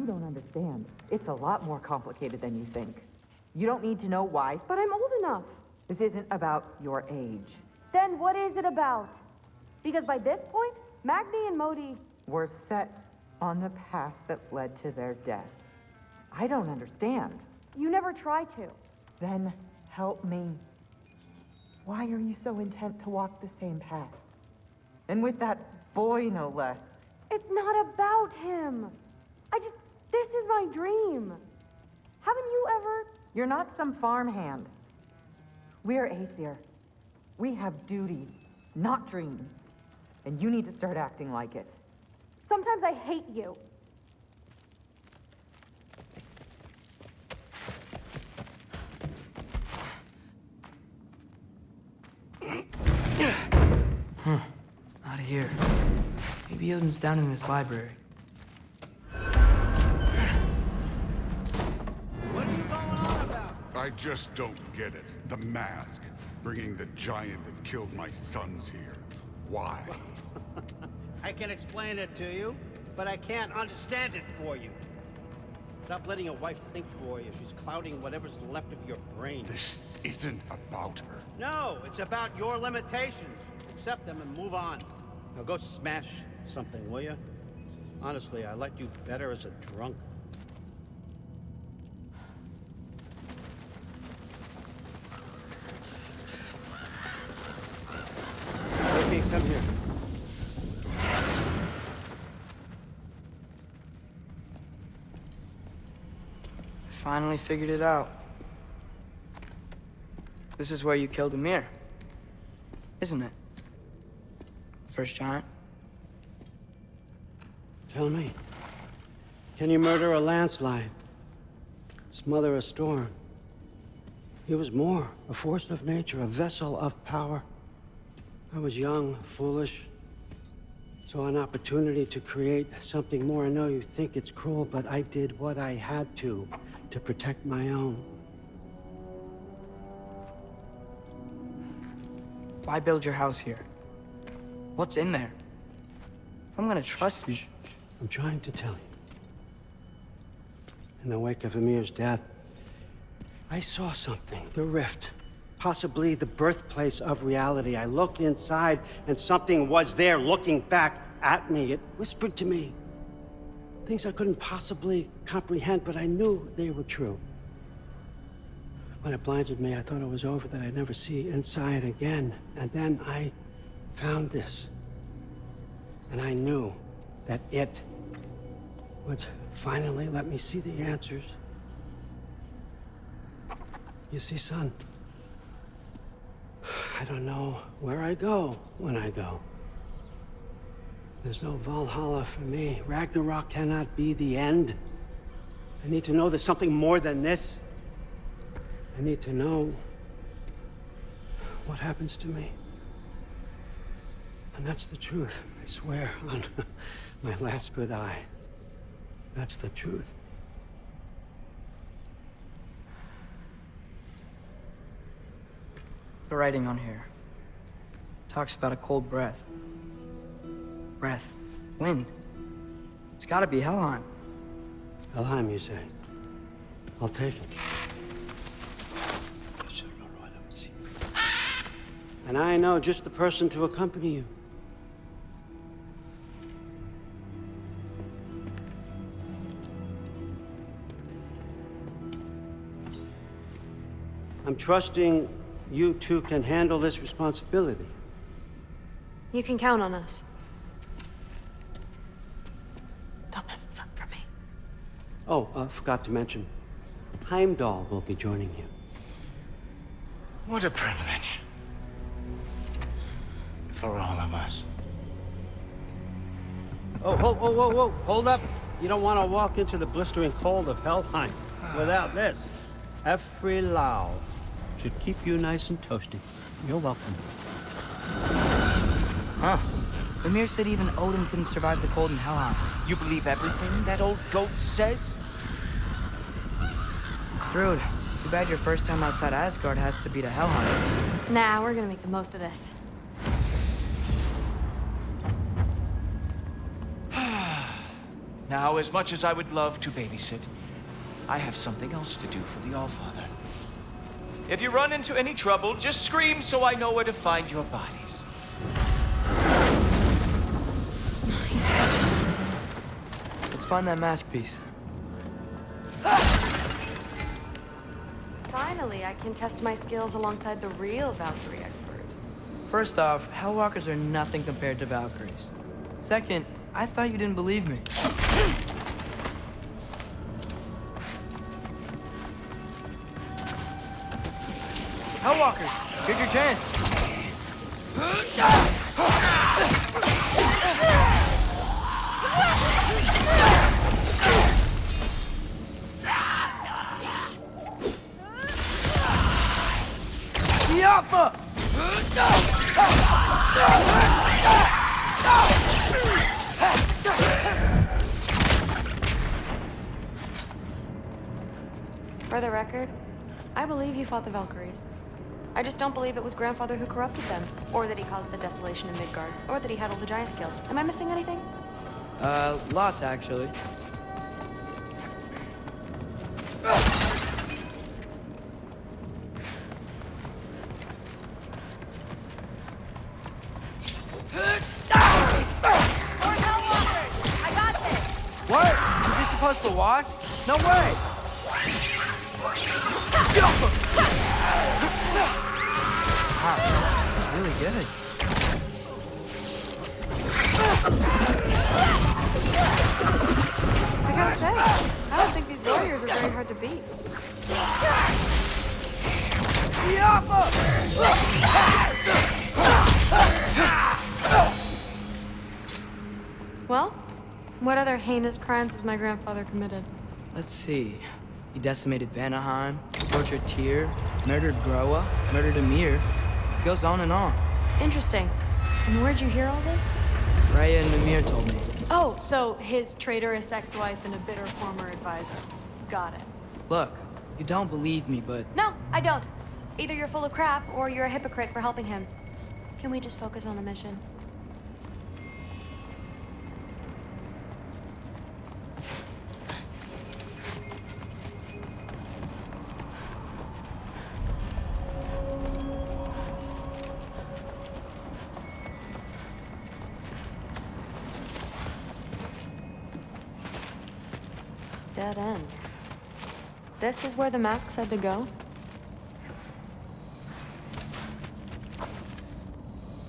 don't understand. It's a lot more complicated than you think. You don't need to know why. But I'm old enough. This isn't about your age. Then what is it about? Because by this point, Magni and Modi... were set on the path that led to their death. I don't understand. You never try to. Then help me. Why are you so intent to walk the same path? And with that boy, no less. It's not about him. This is my dream. Haven't you ever... You're not some farmhand. We're Aesir. We have duties, not dreams. And you need to start acting like it. Sometimes I hate you. Not here. Maybe Odin's down in his library. What are you going on about? I just don't get it. The mask. Bringing the giant that killed my sons here. Why? I can explain it to you, but I can't understand it for you. Stop letting your wife think for you. She's clouding whatever's left of your brain. This isn't about her. No, it's about your limitations. Accept them and move on. Now go smash something, will you? Honestly, I liked you better as a drunk. Okay, come here. I finally figured it out. This is where you killed Emir, isn't it? First giant. Tell me, can you murder a landslide? Smother a storm? He was more, a force of nature, a vessel of power. I was young, foolish, saw an opportunity to create something more. I know you think it's cruel, but I did what I had to protect my own. Why build your house here? What's in there? I'm gonna trust you. I'm trying to tell you. In the wake of Emir's death, I saw something, the rift. Possibly the birthplace of reality. I looked inside, and something was there looking back at me. It whispered to me things I couldn't possibly comprehend, but I knew they were true. When it blinded me, I thought it was over, that I'd never see inside again. And then I found this. And I knew that it would finally let me see the answers. You see, son, I don't know where I go when I go. There's no Valhalla for me. Ragnarök cannot be the end. I need to know there's something more than this. I need to know what happens to me. And that's the truth, I swear, on my last good eye. That's the truth. The writing on here talks about a cold breath. Breath. Wind. It's gotta be Helheim. Helheim, you say? I'll take it. And I know just the person to accompany you. I'm trusting you two can handle this responsibility. You can count on us. Don't mess this up for me. Oh, forgot to mention, Heimdall will be joining you. What a privilege. For all of us. Oh, whoa, hold up. You don't want to walk into the blistering cold of Helheim without this. Every Lao should keep you nice and toasty. You're welcome. Huh. Emir said even Odin couldn't survive the cold in Helheim. You believe everything that old goat says? Thrud, too bad your first time outside Asgard has to be to Helheim. Nah, we're gonna make the most of this. Now, as much as I would love to babysit, I have something else to do for the Allfather. If you run into any trouble, just scream so I know where to find your bodies. He's such an asshole. Let's find that mask piece. Finally, I can test my skills alongside the real Valkyrie expert. First off, Hellwalkers are nothing compared to Valkyries. Second, I thought you didn't believe me. Hellwalkers, here's your chance. Yapma! For the record, I believe you fought the Valkyries. I just don't believe it was Grandfather who corrupted them, or that he caused the desolation in Midgard, or that he had all the giants killed. Am I missing anything? Lots actually. What? You're just supposed to watch? No way! Wow, that's really good. I gotta say, I don't think these warriors are very hard to beat. Well, what other heinous crimes has my grandfather committed? Let's see. He decimated Vanaheim, tortured Tyr, murdered Groa, murdered Ymir. Goes on and on. Interesting. And where'd you hear all this? Freya and Ymir told me. Oh, so his traitorous ex-wife and a bitter former advisor. Got it. Look, you don't believe me, but... No, I don't. Either you're full of crap, or you're a hypocrite for helping him. Can we just focus on the mission? Dead end. This is where the mask said to go?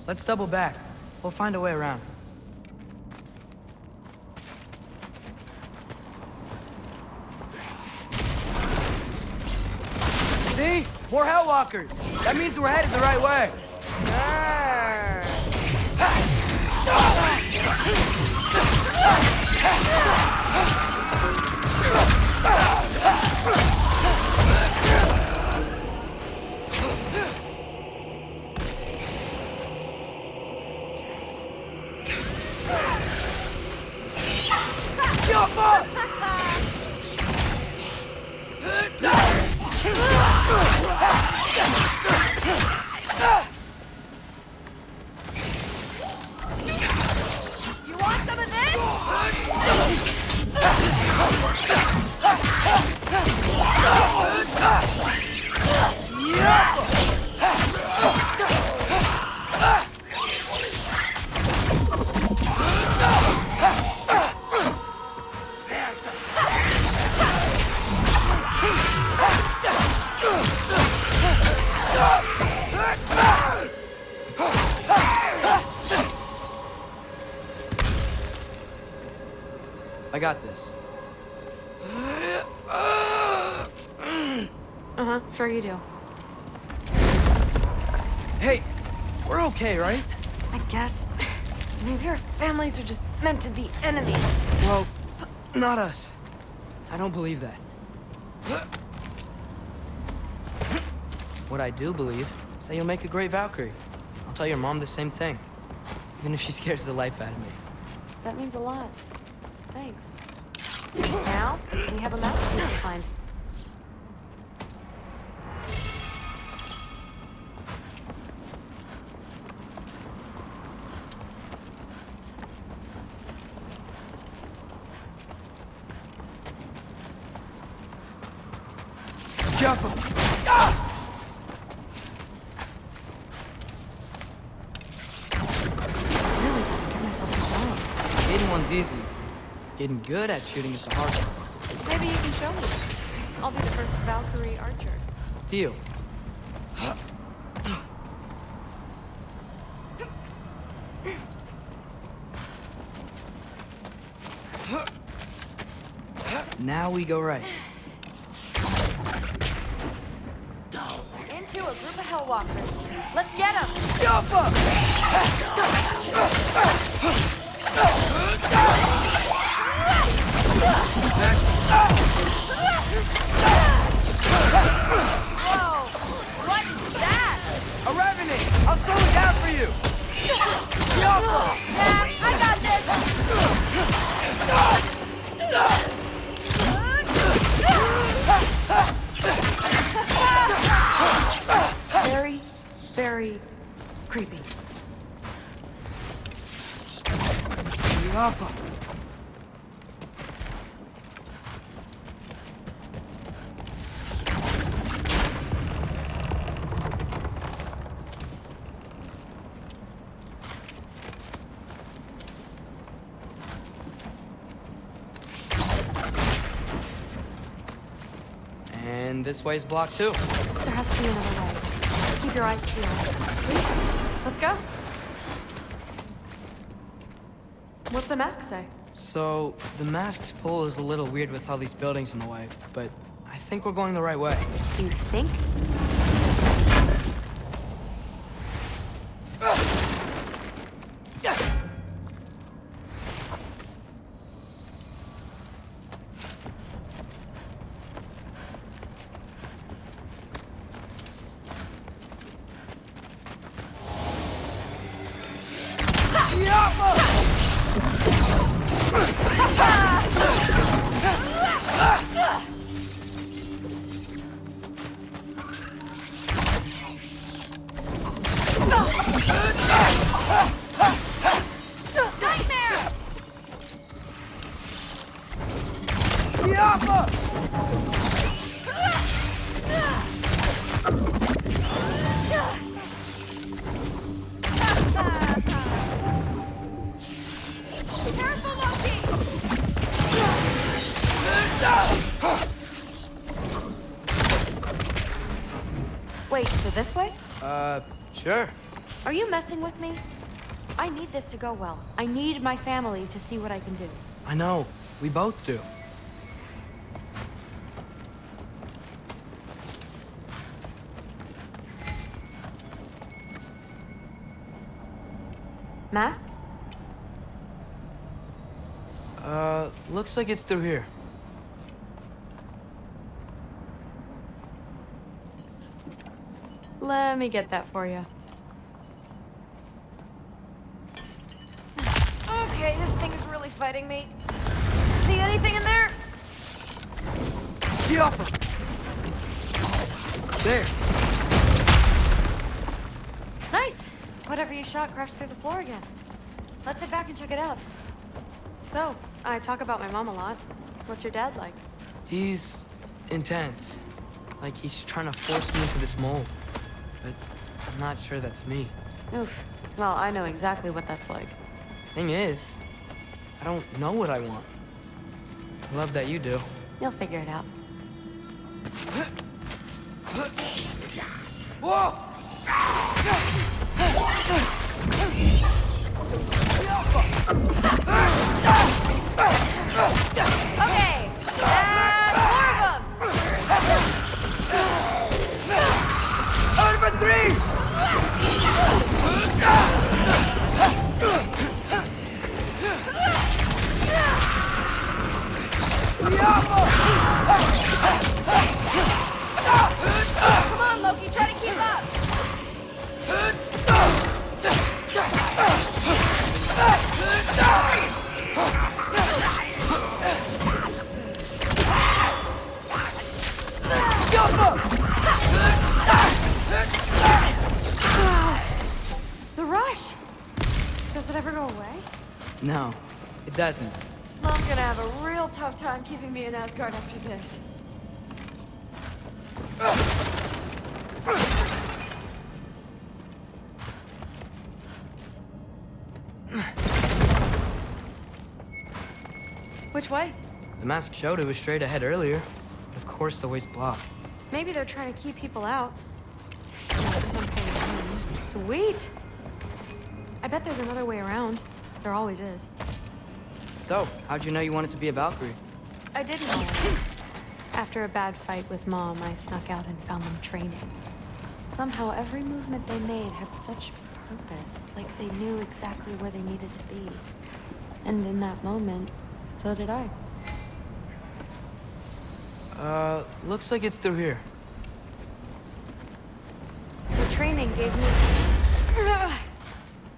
Let's double back. We'll find a way around. See? More Hellwalkers! That means we're headed the right way! You want some of this? I got this. Uh-huh, sure you do. Hey, we're okay, right? I guess. Maybe our families are just meant to be enemies. Well, not us. I don't believe that. What I do believe is that you'll make a great Valkyrie. I'll tell your mom the same thing, even if she scares the life out of me. That means a lot. Thanks. Now, we have a masterpiece to find. Getting one's easy. Getting good at shooting is the hard one. Maybe you can show me. I'll be the first Valkyrie archer. Deal. Now we go right. Into a group of Hellwalkers. Let's get them! Whoa! What is that? A revenant! I'll slow it down for you! I got this! Very, very creepy. And this way's blocked too. There has to be another way. Keep your eyes peeled. Let's go. What's the mask say? So, the mask's pull is a little weird with all these buildings in the way, but I think we're going the right way. You think? Wait, so this way? Sure. Are you messing with me? I need this to go well. I need my family to see what I can do. I know. We both do. Mask? Looks like it's through here. Let me get that for you. Okay, this thing is really fighting me. See anything in there? Get off her! There. Nice. Whatever you shot crashed through the floor again. Let's head back and check it out. So, I talk about my mom a lot. What's your dad like? He's intense. Like he's trying to force me into this mold. But I'm not sure that's me. Oof. Well, I know exactly what that's like. Thing is, I don't know what I want. I love that you do. You'll figure it out. Whoa! Okay, that's more of them! Over three! Come on, Loki, try to keep up! The rush! Does it ever go away? No, it doesn't. Mom's gonna have a real tough time keeping me in Asgard after this. Which way? The mask showed it was straight ahead earlier. Of course the way's blocked. Maybe they're trying to keep people out. Sweet! I bet there's another way around. There always is. So, how'd you know you wanted to be a Valkyrie? I didn't know. After a bad fight with Mom, I snuck out and found them training. Somehow, every movement they made had such purpose, like they knew exactly where they needed to be. And in that moment, so did I. Looks like it's through here. So training gave me...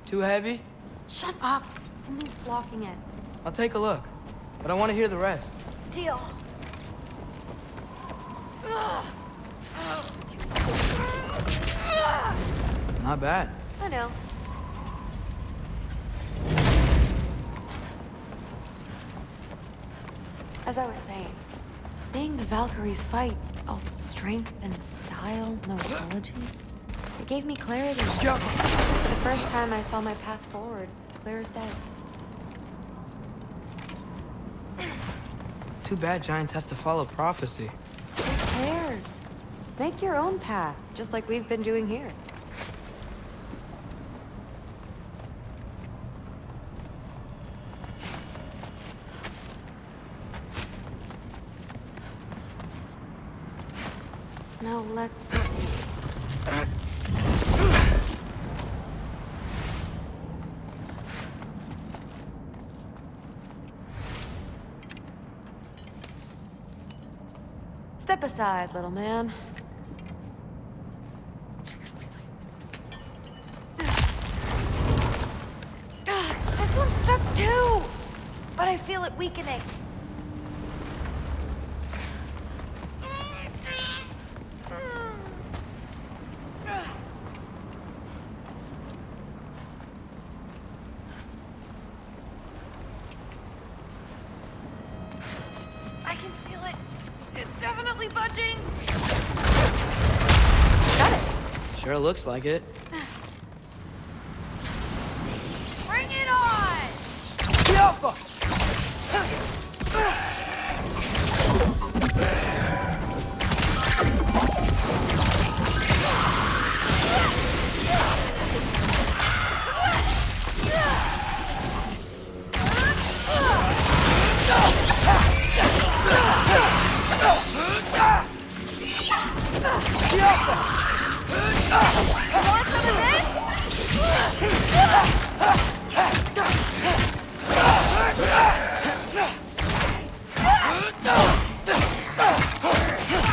Too heavy? Shut up! Something's blocking it. I'll take a look, but I want to hear the rest. Deal. Not bad. I know. As I was saying, seeing the Valkyries fight, all strength and style, no apologies, it gave me clarity. The first time I saw my path forward, clear as day. Too bad giants have to follow prophecy. Who cares? Make your own path, just like we've been doing here. Now let's see. Step aside, little man. This one's stuck too! But I feel it weakening. I can feel it. It's definitely budging. Got it. Sure looks like it. Bring it on! Want some of this?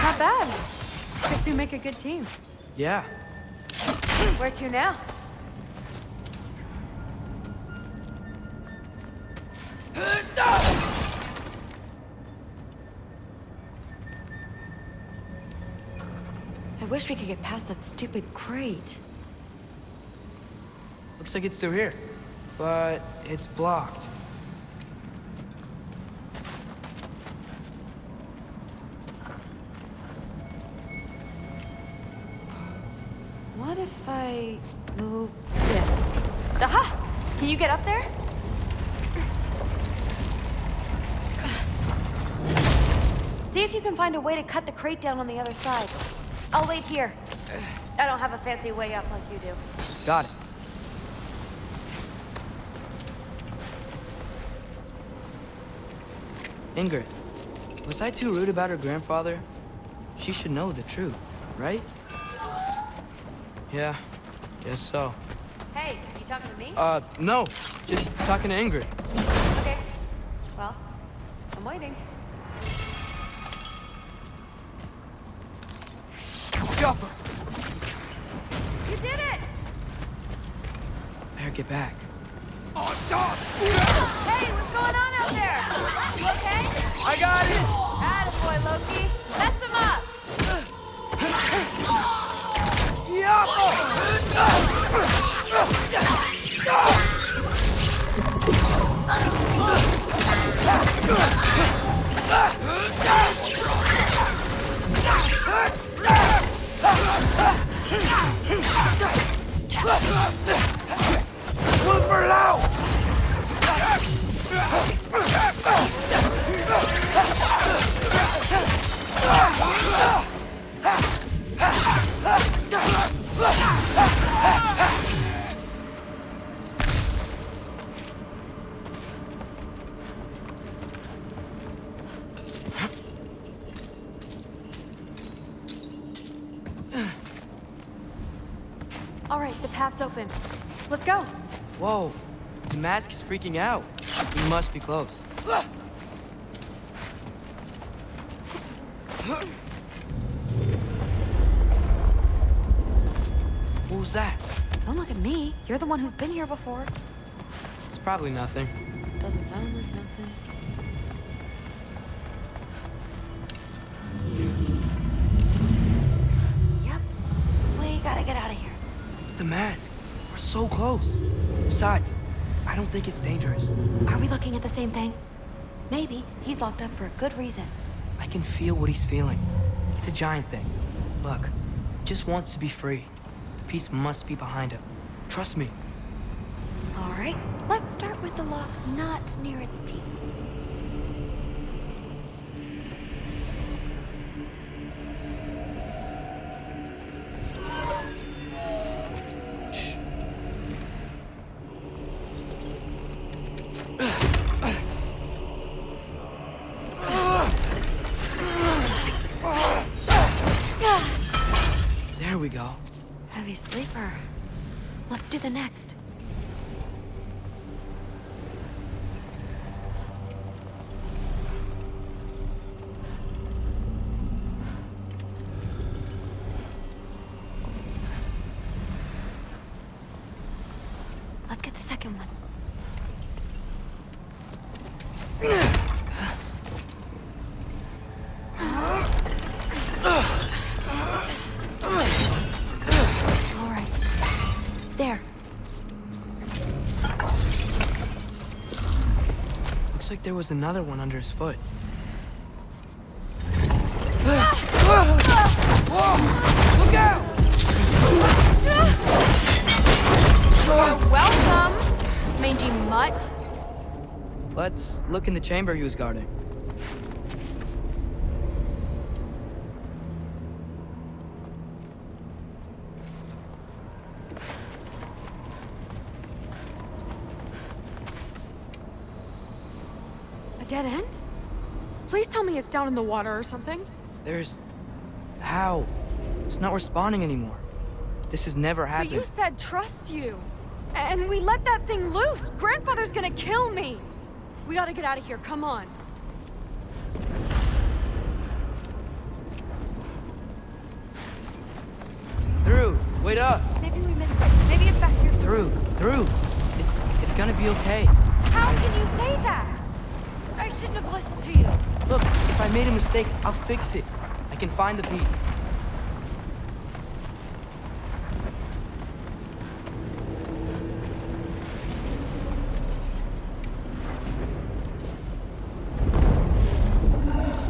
Not bad. Guess you make a good team. Yeah. Where to now? I wish we could get past that stupid crate. Looks like it's through here, but it's blocked. What if I move this? Aha! Can you get up there? See if you can find a way to cut the crate down on the other side. I'll wait here. I don't have a fancy way up like you do. Got it. Ingrid, was I too rude about her grandfather? She should know the truth, right? Yeah, guess so. Hey, you talking to me? No. Just talking to Ingrid. Okay. Well, I'm waiting. You did it! Better get back. Hey, what's going on out there? You okay? I got it! Attaboy, Loki. Mess him up! Move for loud! All right, the path's open. Let's go. Whoa, the mask is freaking out. We must be close. What was that? Don't look at me. You're the one who's been here before. It's probably nothing. Doesn't sound like nothing. Yep. We gotta get out of here. The mask. We're so close. Besides, I don't think it's dangerous. Are we looking at the same thing? Maybe. He's locked up for a good reason. I can feel what he's feeling. It's a giant thing. Look, he just wants to be free. The peace must be behind him. Trust me. All right. Let's start with the lock not near its teeth. There we go. Heavy sleeper. Let's do the next. Let's get the second one. All right. There. Looks like there was another one under his foot. Look out! You're welcome, mangy mutt. Let's look in the chamber he was guarding. A dead end? Please tell me it's down in the water or something. There's... How? It's not responding anymore. This has never happened. But you said trust you. And we let that thing loose. Grandfather's gonna kill me. We gotta get out of here, come on. Through! Wait up! Maybe we missed it. Maybe it's back here. Through! It's gonna be okay. How can you say that? I shouldn't have listened to you. Look, if I made a mistake, I'll fix it. I can find the piece.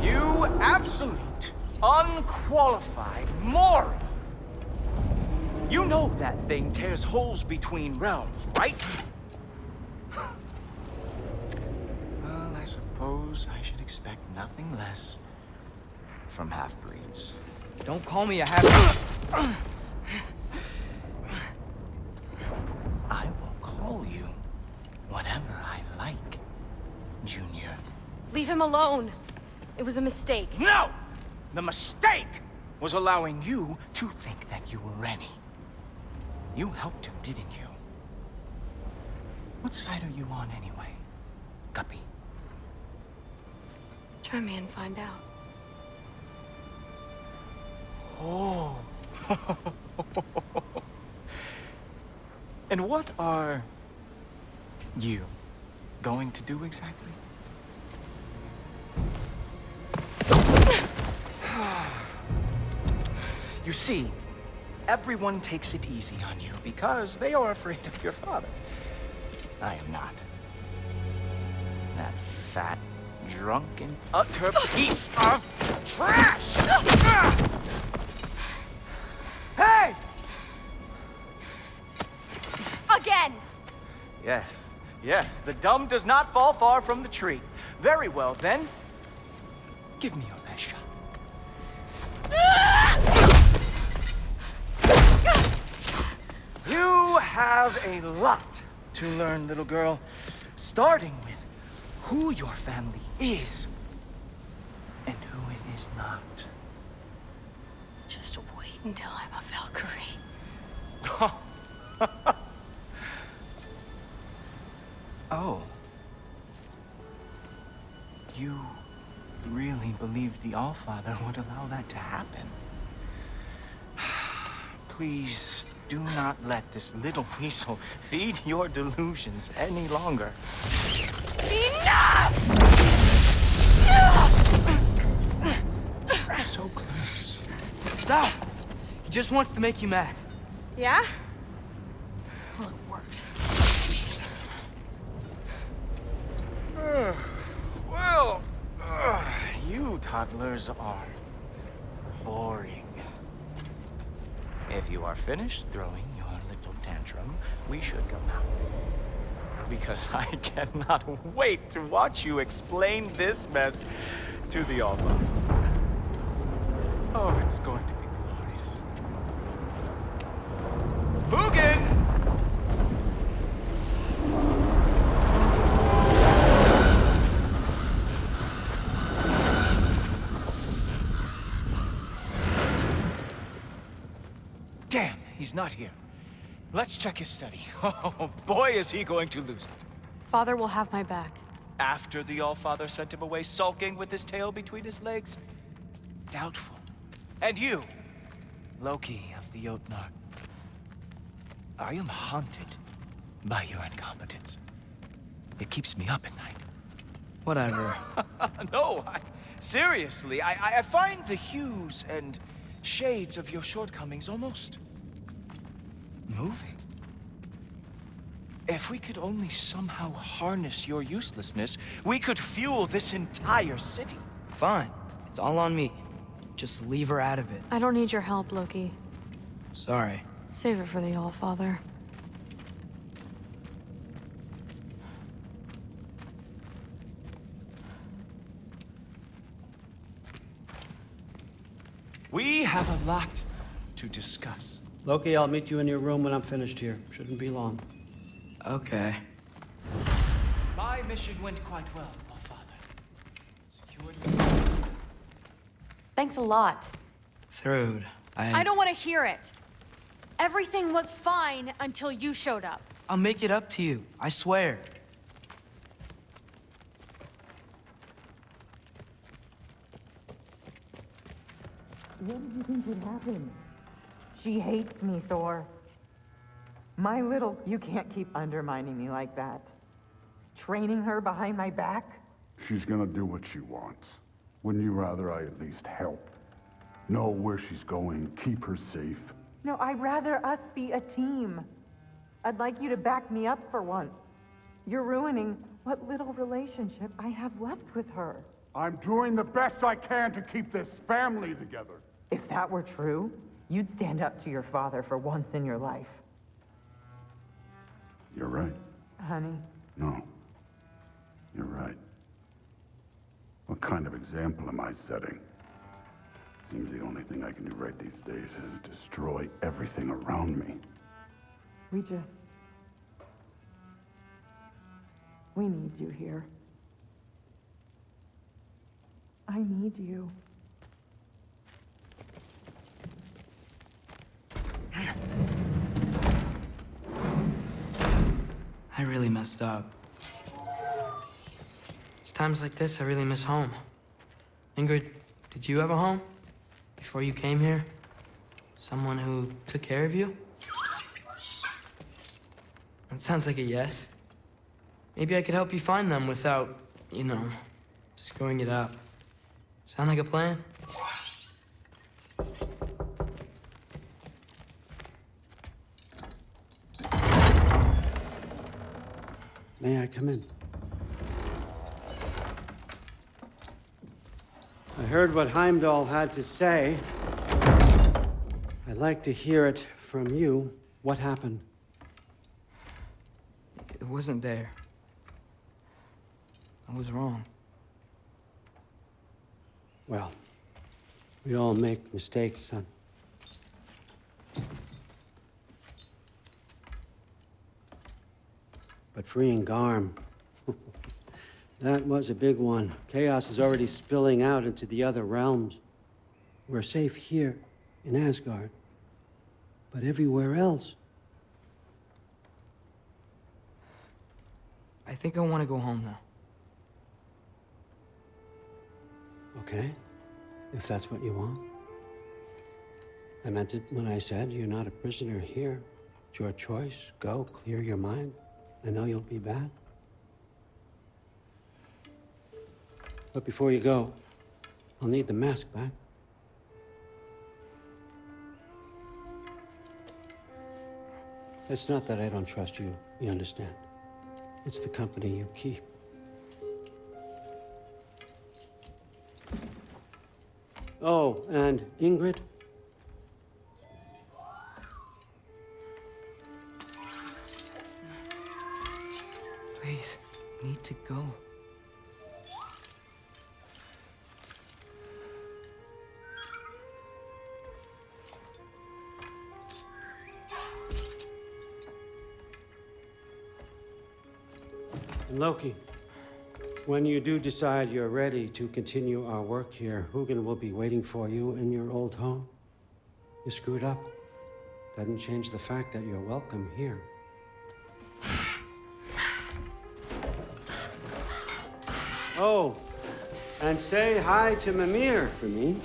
You absolute, unqualified moron! You know that thing tears holes between realms, right? Well, I suppose I should expect nothing less from half-breeds. Don't call me a half... I will call you whatever I like, Junior. Leave him alone. It was a mistake. No! The mistake was allowing you to think that you were Rennie. You helped him, didn't you? What side are you on anyway, Guppy? Try me and find out. Oh. And what are you going to do exactly? You see, everyone takes it easy on you because they are afraid of your father. I am not. That fat, drunken, utter piece of trash! Hey! Again! Yes, the dumb does not fall far from the tree. Very well, then. Give me your best shot. You have a lot to learn, little girl, starting with who your family is and who it is not. Just wait until I'm a Valkyrie. Oh. You really believed the Allfather would allow that to happen? Please do not let this little weasel feed your delusions any longer. Enough! So close. Stop! He just wants to make you mad. Yeah? Well, it worked. Well, you toddlers are boring. If you are finished throwing your little tantrum, we should go now. Because I cannot wait to watch you explain this mess to the Allfather. Oh, it's going to be glorious. Hugin! Damn, he's not here. Let's check his study. Oh, boy, is he going to lose it. Father will have my back. After the Allfather sent him away sulking with his tail between his legs? Doubtful. And you, Loki of the Jotnar. I am haunted by your incompetence. It keeps me up at night. Whatever. No, seriously, I find the hues and shades of your shortcomings almost moving. If we could only somehow harness your uselessness, we could fuel this entire city. Fine. It's all on me. Just leave her out of it. I don't need your help, Loki. Sorry. Save it for the Allfather. We have a lot to discuss. Loki, I'll meet you in your room when I'm finished here. Shouldn't be long. Okay. My mission went quite well, Allfather. Secured. Thanks a lot. Thrud, I don't want to hear it. Everything was fine until you showed up. I'll make it up to you. I swear. What do you think would happen? She hates me, Thor. My little... You can't keep undermining me like that. Training her behind my back? She's gonna do what she wants. Wouldn't you rather I at least help? Know where she's going, keep her safe? No, I'd rather us be a team. I'd like you to back me up for once. You're ruining what little relationship I have left with her. I'm doing the best I can to keep this family together. If that were true, you'd stand up to your father for once in your life. You're right. Honey. No. You're right. What kind of example am I setting? Seems the only thing I can do right these days is destroy everything around me. We need you here. I need you. I really messed up. It's times like this I really miss home. Ingrid, did you have a home? Before you came here? Someone who took care of you? That sounds like a yes. Maybe I could help you find them without, you know, screwing it up. Sound like a plan? May I come in? I heard what Heimdall had to say. I'd like to hear it from you. What happened? It wasn't there. I was wrong. Well, we all make mistakes, son. But freeing Garm, that was a big one. Chaos is already spilling out into the other realms. We're safe here in Asgard. But everywhere else, I think I want to go home now. Okay, if that's what you want. I meant it when I said you're not a prisoner here. It's your choice. Go, clear your mind. I know you'll be back. But before you go, I'll need the mask back. It's not that I don't trust you, you understand? It's the company you keep. Oh, and Ingrid? Please, I need to go. Loki, when you do decide you're ready to continue our work here, Hugin will be waiting for you in your old home. You screwed up. Doesn't change the fact that you're welcome here. Oh, and say hi to Mimir for me.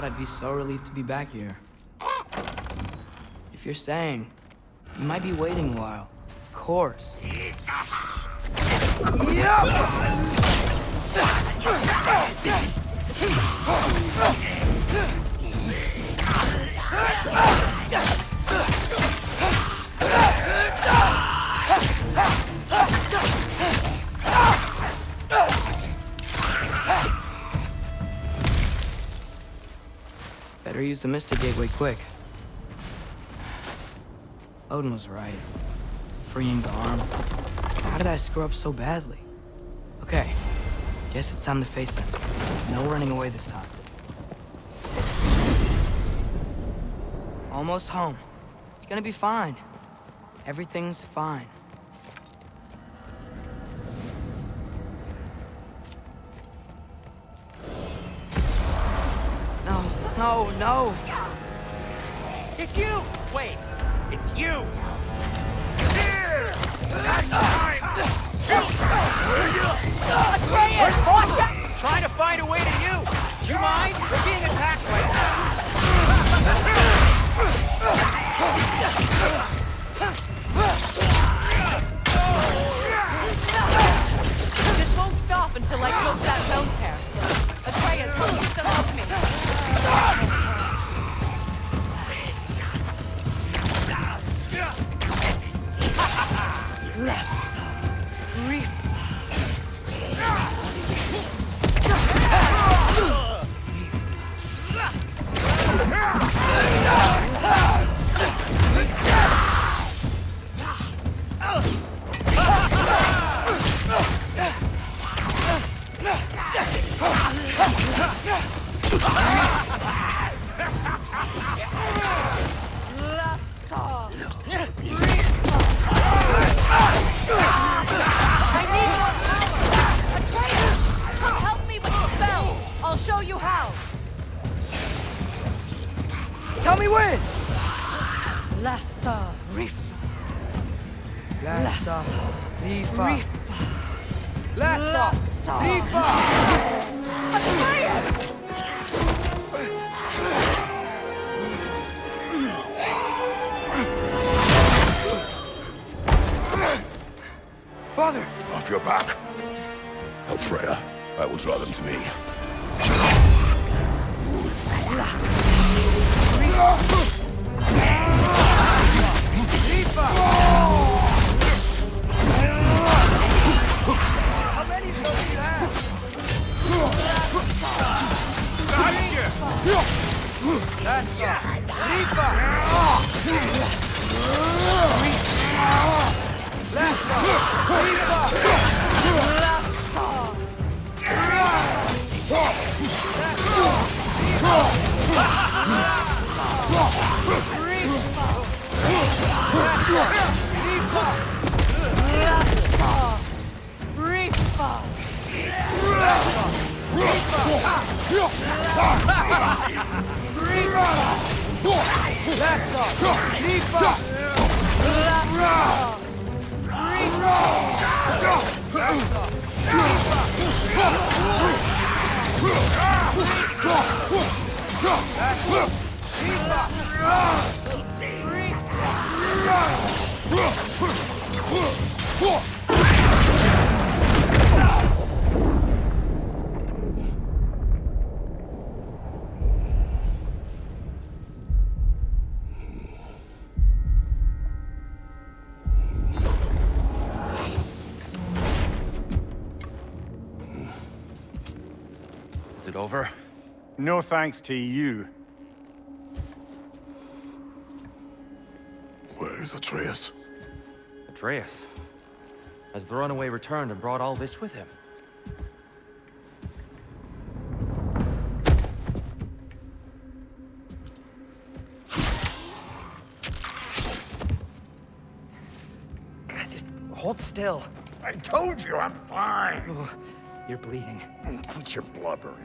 I'd be so relieved to be back here. If you're staying, you might be waiting a while. Of course. Better use the Mystic Gateway quick. Odin was right. Freeing the arm. How did I screw up so badly? Okay, guess it's time to face it. No running away this time. Almost home. It's gonna be fine. Everything's fine. No, no! It's you! Wait, it's you! Atreus, watch out! Trying to find a way to you! Do you mind? We're being attacked right This won't stop until I close that zone tear. Atreus, help them help me. Tell me when! Lassa Rifa. Lassa Rifa. Rifa. Lassa Rifa. Father! Off your back. Help Freya. I will draw them to me. How many of those do you have? Is it over? No thanks to you. Where is Atreus? Atreus? Has the runaway returned and brought all this with him? God, just hold still. I told you I'm fine. Oh, you're bleeding. Quit your blubbering.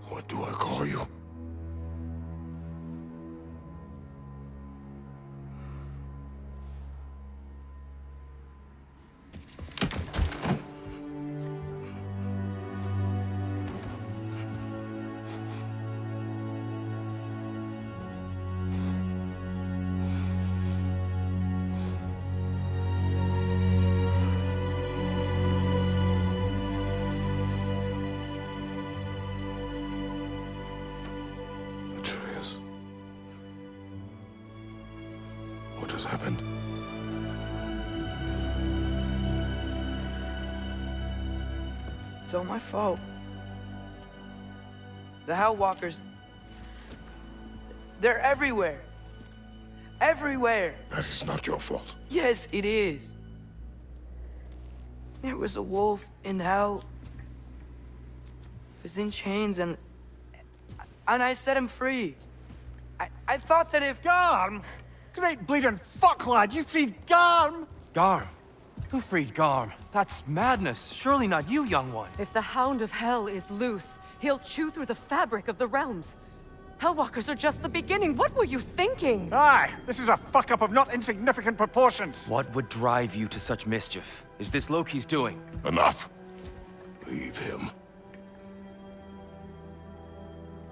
What do I call you? What has happened? It's all my fault. The Hell Walkers... they're everywhere. Everywhere. That is not your fault. Yes, it is. There was a wolf in hell. He was in chains and I set him free. I thought that if... Garm? Great bleeding fuck, lad. You freed Garm? Garm? Who freed Garm? That's madness. Surely not you, young one. If the Hound of Hell is loose, he'll chew through the fabric of the realms. Hellwalkers are just the beginning. What were you thinking? Aye, this is a fuck-up of not insignificant proportions. What would drive you to such mischief? Is this Loki's doing? Enough. Leave him.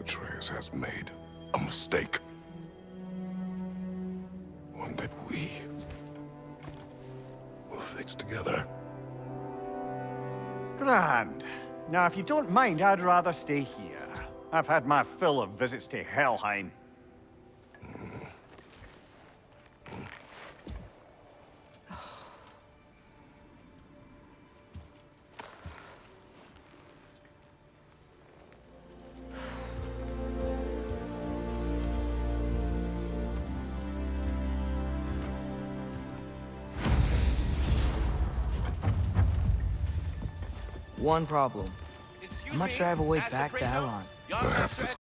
Atreus has made a mistake. One that we will fix together. Grand. Now, if you don't mind, I'd rather stay here. I've had my fill of visits to Helheim. One problem. I'm not sure I have a way back to Elon. Perhaps this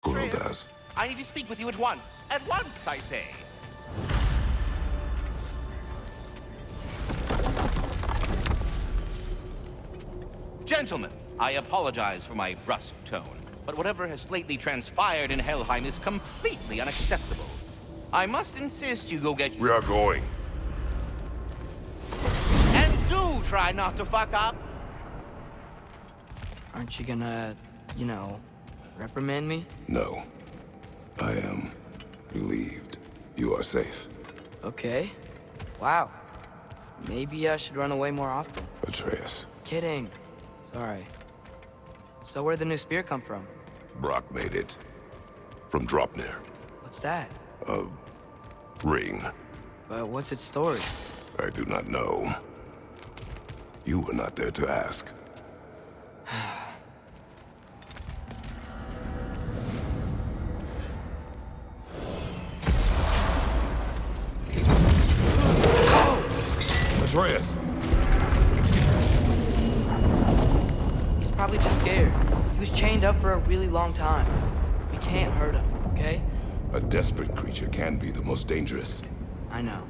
girl does. I need to speak with you at once. At once, I say. Gentlemen, I apologize for my brusque tone, but whatever has lately transpired in Helheim is completely unacceptable. I must insist you go get... We are going. And do try not to fuck up. Aren't you gonna, you know, reprimand me? No. I am relieved. You are safe. Okay. Wow. Maybe I should run away more often. Atreus. Kidding. Sorry. So where'd the new spear come from? Brock made it. From Dropnir. What's that? A ring. But what's its story? I do not know. You were not there to ask. chained up for a really long time. We can't hurt him, okay? A desperate creature can be the most dangerous. I know.